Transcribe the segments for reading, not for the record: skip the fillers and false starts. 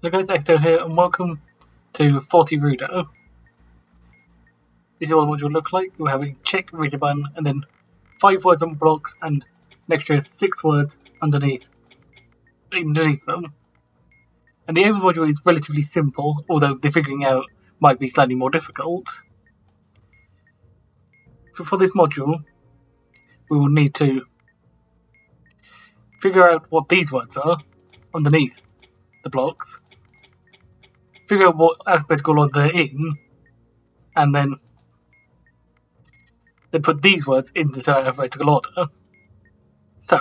Hello guys, Ecto here and welcome to Forteroudo. This is what the module will look like. We'll have a check raise button and then 5 words on blocks and an extra 6 words underneath them. And the aim of the module is relatively simple, although the figuring out might be slightly more difficult. For this module, we will need to figure out what these words are underneath the blocks, figure out what alphabetical order they're in, and then put these words into the alphabetical order. So,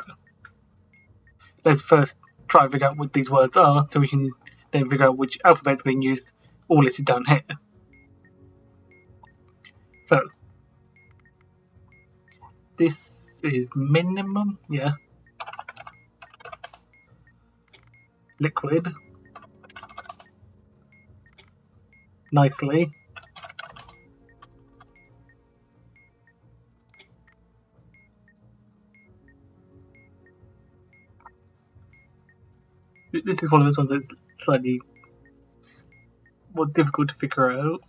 let's first try and figure out what these words are, so we can then figure out which alphabet's being used, all listed down here. So, this is minimum, yeah. Liquid. Nicely. This is one of those ones that's slightly more difficult to figure out.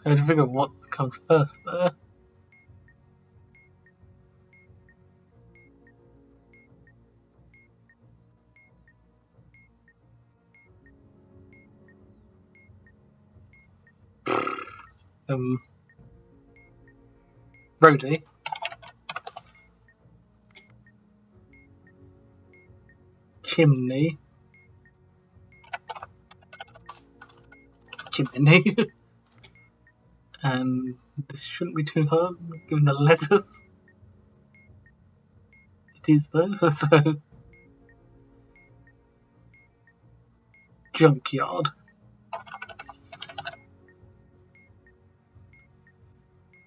I have to figure out what comes first there. Roadie. Chimney. And this shouldn't be too hard given the letters. It is though, so. Junkyard.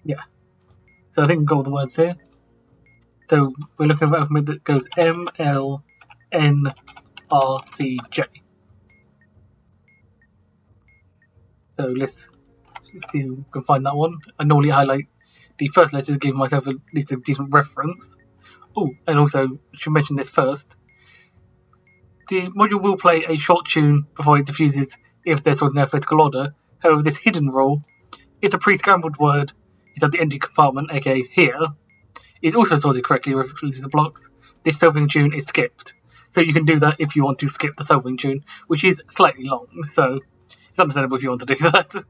Yeah. So I think we've got all the words here. So we're looking at an alphabet that goes M, L, N, R, C, J. So let's see if we can find that one. I normally highlight the first letter to give myself at least a decent reference. Oh, and also, I should mention this first. The module will play a short tune before it diffuses if they're sorted in alphabetical order. However, this hidden rule, if the pre-scrambled word is at the empty compartment, aka here, is also sorted correctly with the blocks, this solving tune is skipped. So you can do that if you want to skip the solving tune, which is slightly long, so it's understandable if you want to do that.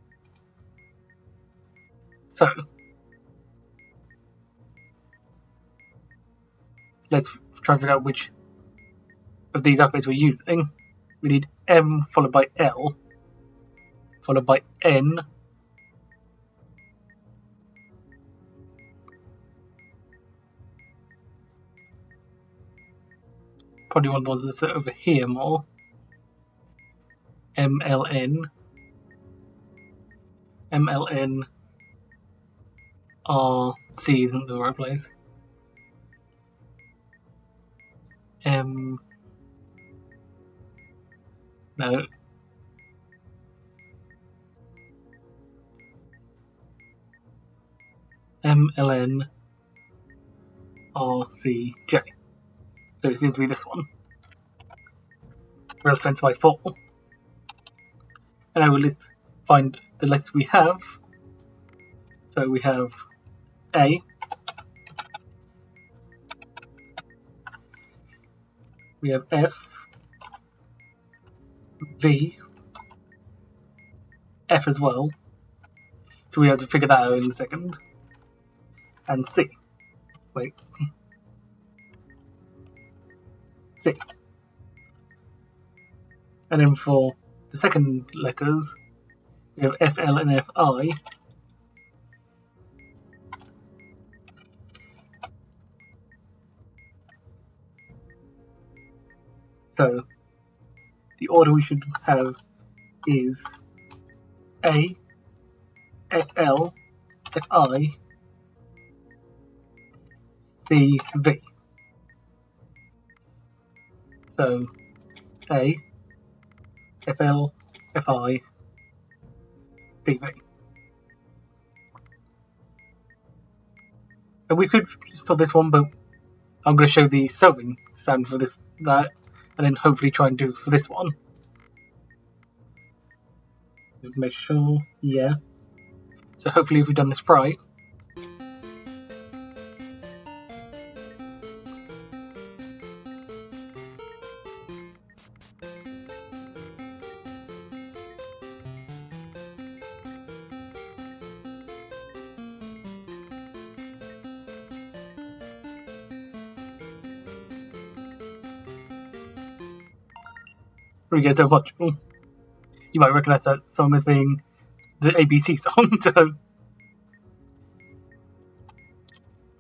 So, let's try and figure out which of these alphabets we're using. We need M followed by L, followed by N, probably one of the ones that's over here more, MLN, MLN, C isn't the right place, no, MLN, RCJ. So it seems to be this one. Represented by 4. And I will find the letters we have. So we have A, we have F, V, F as well. So we have to figure that out in a second. And C. Wait. C. And then for the second letters, we have F, L, and F, I. So the order we should have is A, F, L, F, I, C, V. So A, FL, FI, CV. And we could stop this one, but I'm going to show the solving stand for that, and then hopefully try and do for this one. Just make sure, yeah. So hopefully if we've done this right. We get so much. You might recognise that song as being the ABC song, so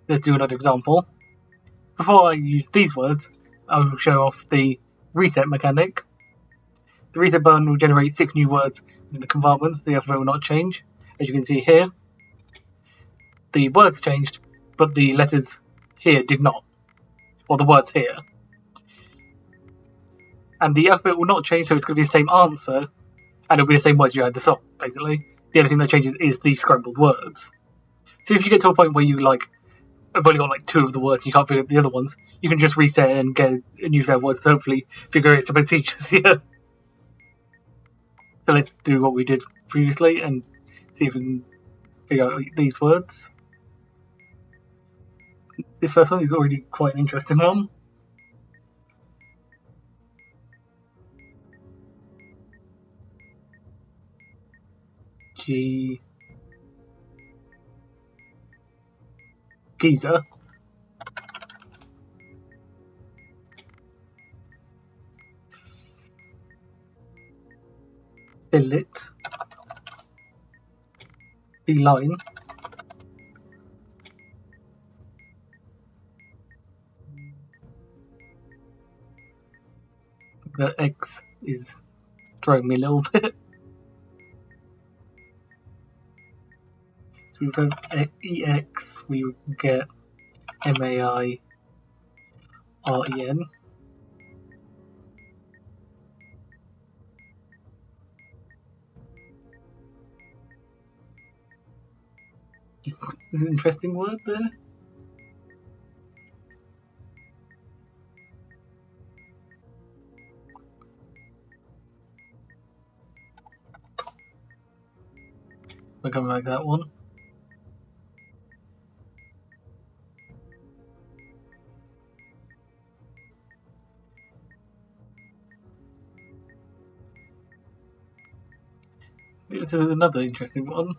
let's do another example. Before I use these words, I will show off the reset mechanic. The reset button will generate 6 new words in the compartments, the alphabet will not change. As you can see here, the words changed, but the letters here did not, or the words here. And the alphabet will not change, so it's going to be the same answer, and it'll be the same words you had the song, basically. The only thing that changes is the scrambled words. So if you get to a point where you have only got 2 of the words and you can't figure out the other ones, you can just reset and get a new set of words to hopefully figure it a bit easier. So let's do what we did previously and see if we can figure out these words. This first one is already quite an interesting one. Geezer. Billet. Beeline. The X is throwing me a little bit. So we go EX, we would get MAIREN. Is an interesting word there. We're going like that one. This is another interesting one.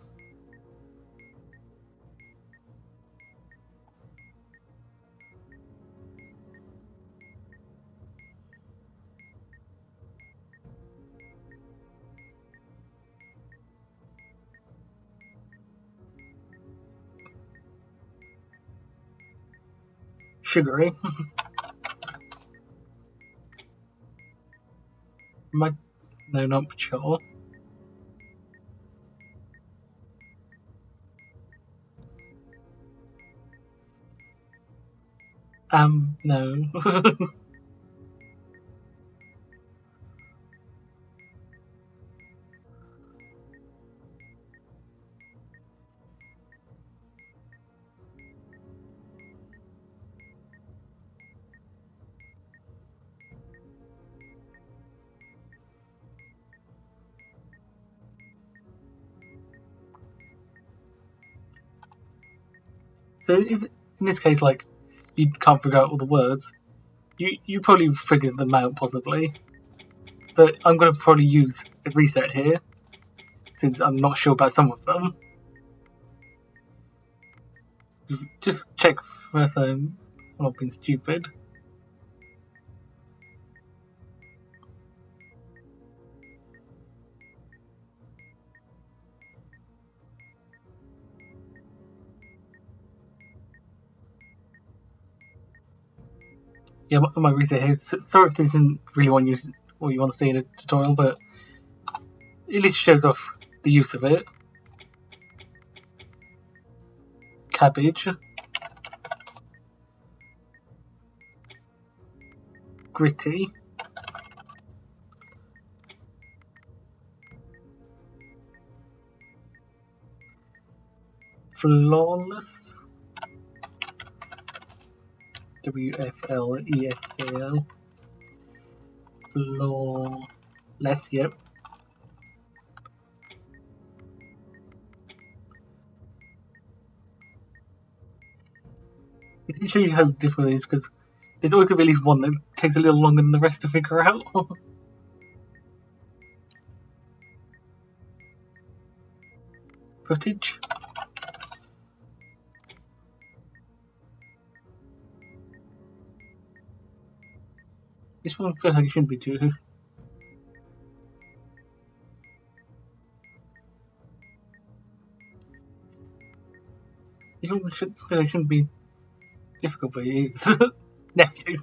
Sugary. No, not sure. No. So if, in this case, you can't figure out all the words, you probably figured them out possibly. But I'm going to probably use a reset here, since I'm not sure about some of them. Just check first I'm not being stupid. Yeah, my reset here. Sorry if this isn't really what you want to see in a tutorial, but at least shows off the use of it. Cabbage. Gritty. Flawless. WFLESL. Flawless, yep. It can show you how difficult it is because there's always going to be at least one that takes a little longer than the rest to figure out. Footage. This one feels like it shouldn't be too. This one feel like it shouldn't be difficult, but it is. Nephew.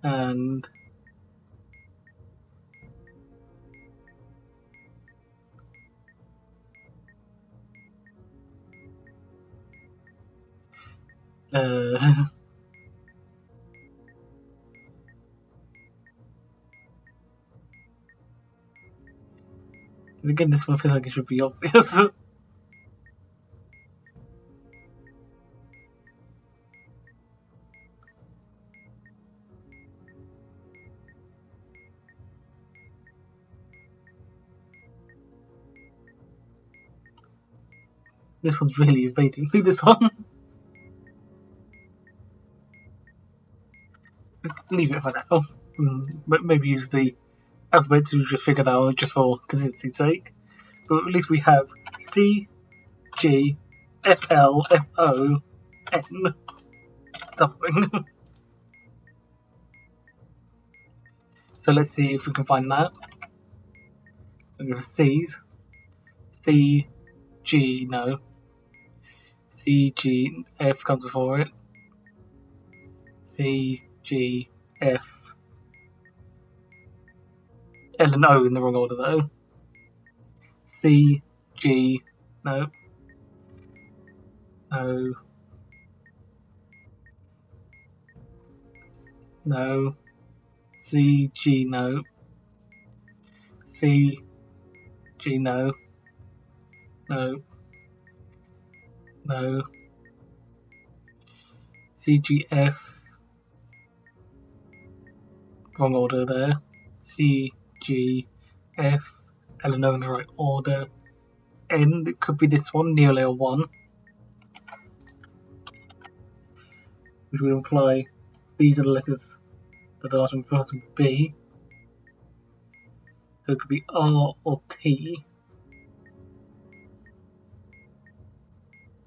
And again, this one feels like it should be obvious. This one's really evading me, this one. Just leave it for now. But maybe use the alphabet to just figure that out just for consistency's sake. But at least we have C, G, F, L, F, O, N, something. So let's see if we can find that. We have C's. C, G, no. C, G, F comes before it. C, G, F. L and O in the wrong order though. C, G, no. No. No. C, G, no. C, G, no. No. No. C, G, F. Wrong order there. C, G, F, L and O in the right order. N, it could be this one, neo layer 1. Which would imply these are the letters that the bottom would be. So it could be R or T.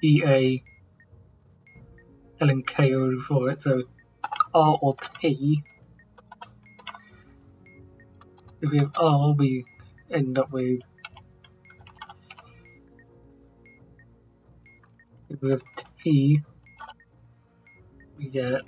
E, A, L and K are before it, so R or T. If we have R, we end up with. If we have T, we get.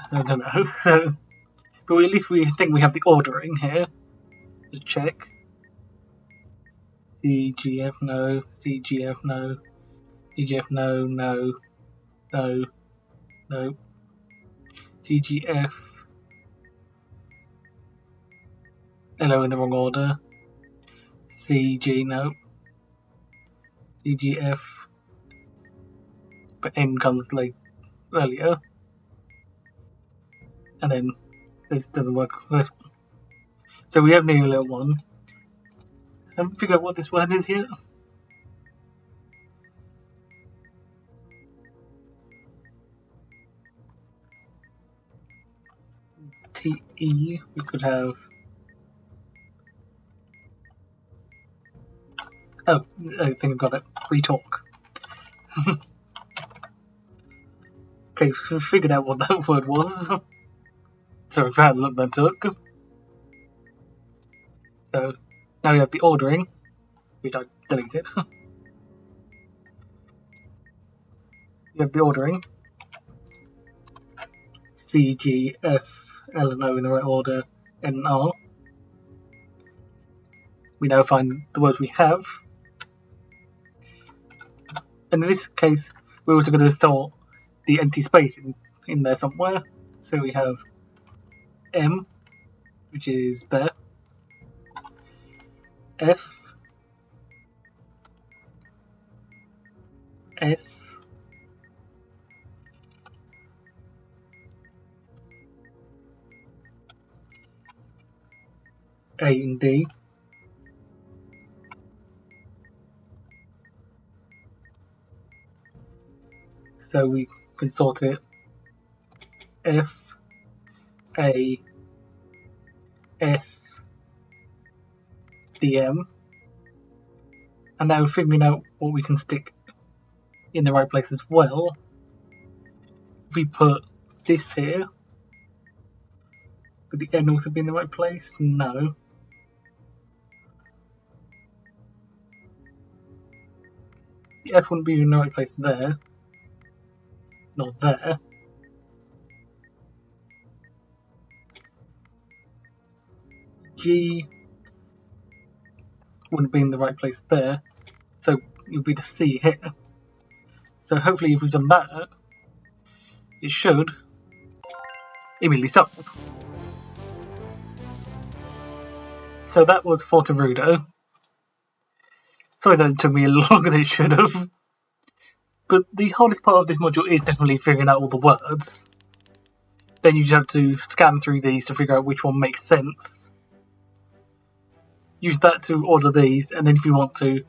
I don't know. So, but at least we think we have the ordering here. Let's check. C, G, F, no. C, G, F, no. C, G, F, no, no, no, no. C, G, F. Hello in the wrong order. C, G, no. C, G, F. But N comes like earlier. And then this doesn't work for this one. So we have neo layer 1. And figure out what this word is here. T-E, we could have. Oh, I think I've got it. RETALK. Okay, so we figured out what that word was. So if I had looked that took. So now we have the ordering, which I deleted. You have the ordering. C, G, F, L and O in the right order, N and R. We now find the words we have. And in this case, we're also going to store the empty space in there somewhere. So we have M, which is there, F, S, A and D, so we can sort it F, A, S, D, M, and now figuring out what we can stick in the right place as well. If we put this here, would the N also be in the right place? No. The F wouldn't be in the right place there. Not there. G wouldn't be in the right place there. So it would be the C here. So hopefully if we've done that, it should immediately solve. So that was Forteroudo. Sorry that it took me longer than it should have. But the hardest part of this module is definitely figuring out all the words. Then you just have to scan through these to figure out which one makes sense. Use that to order these, and then if you want to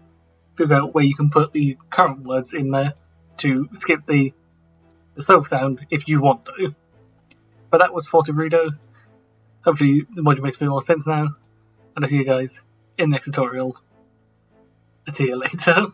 figure out where you can put the current words in there to skip the self sound if you want to. But that was Forteroudo. Hopefully the module makes a bit more sense now. And I'll see you guys in the next tutorial. I'll see you later.